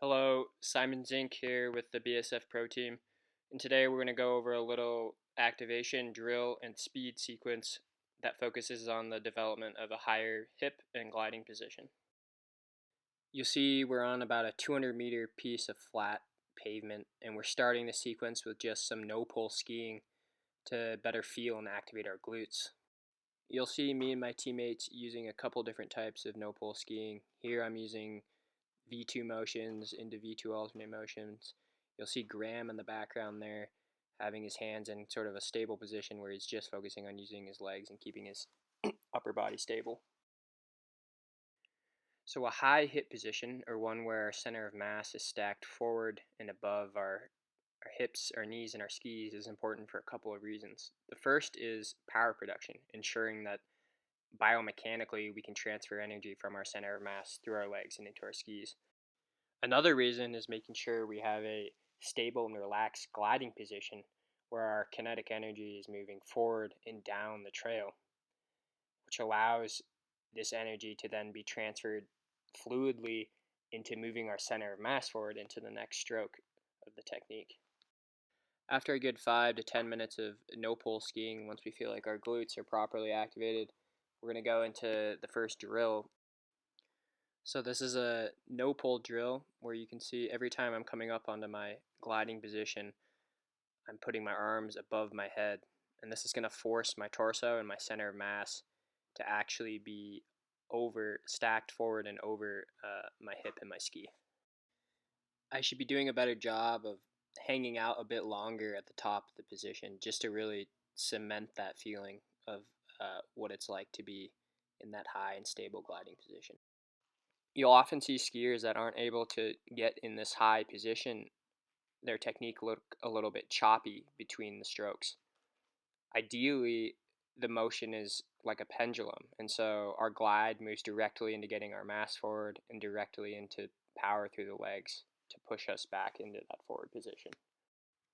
Hello, Simon Zink here with the BSF Pro team, and today we're going to go over a little activation, drill, and speed sequence that focuses on the development of a higher hip and gliding position. You'll see we're on about a 200-meter piece of flat pavement, and we're starting the sequence with just some no-pull skiing to better feel and activate our glutes. You'll see me and my teammates using a couple different types of no-pull skiing. Here I'm using V2 motions into V2 alternate motions. You'll see Graham in the background there having his hands in sort of a stable position where he's just focusing on using his legs and keeping his upper body stable. So a high hip position, or one where our center of mass is stacked forward and above our hips, our knees, and our skis, is important for a couple of reasons. The first is power production, ensuring that biomechanically we can transfer energy from our center of mass through our legs and into our skis. Another reason is making sure we have a stable and relaxed gliding position where our kinetic energy is moving forward and down the trail, which allows this energy to then be transferred fluidly into moving our center of mass forward into the next stroke of the technique. After a good 5 to 10 minutes of no-pull skiing, once we feel like our glutes are properly activated, we're going to go into the first drill. So this is a no-pull drill where you can see every time I'm coming up onto my gliding position, I'm putting my arms above my head, and this is going to force my torso and my center of mass to actually be stacked forward and over my hip and my ski. I should be doing a better job of hanging out a bit longer at the top of the position just to really cement that feeling of what it's like to be in that high and stable gliding position. You'll often see skiers that aren't able to get in this high position. Their technique look a little bit choppy between the strokes. Ideally, the motion is like a pendulum, and so our glide moves directly into getting our mass forward and directly into power through the legs to push us back into that forward position.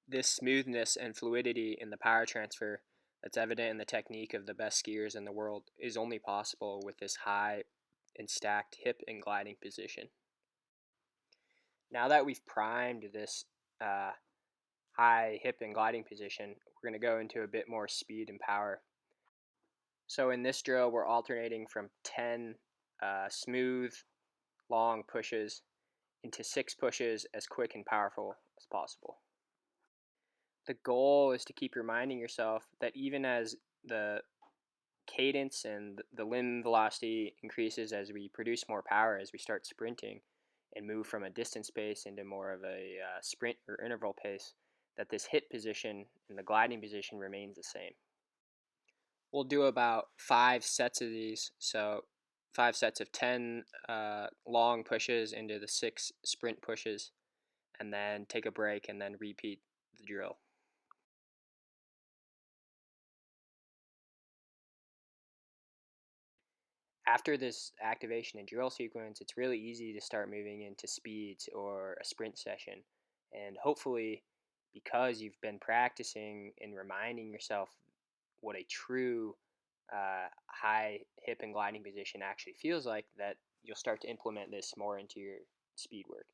This smoothness and fluidity in the power transfer that's evident in the technique of the best skiers in the world is only possible with this high and stacked hip and gliding position. Now that we've primed this high hip and gliding position, we're going to go into a bit more speed and power. So in this drill, we're alternating from 10 smooth, long pushes into 6 pushes as quick and powerful as possible. The goal is to keep reminding yourself that even as the cadence and the limb velocity increases as we produce more power, as we start sprinting and move from a distance pace into more of a sprint or interval pace, that this hip position and the gliding position remains the same. We'll do about 5 sets of these, so 5 sets of 10 long pushes into the 6 sprint pushes, and then take a break and then repeat the drill. After this activation and drill sequence, it's really easy to start moving into speeds or a sprint session. And hopefully, because you've been practicing and reminding yourself what a true high hip and gliding position actually feels like, that you'll start to implement this more into your speed work.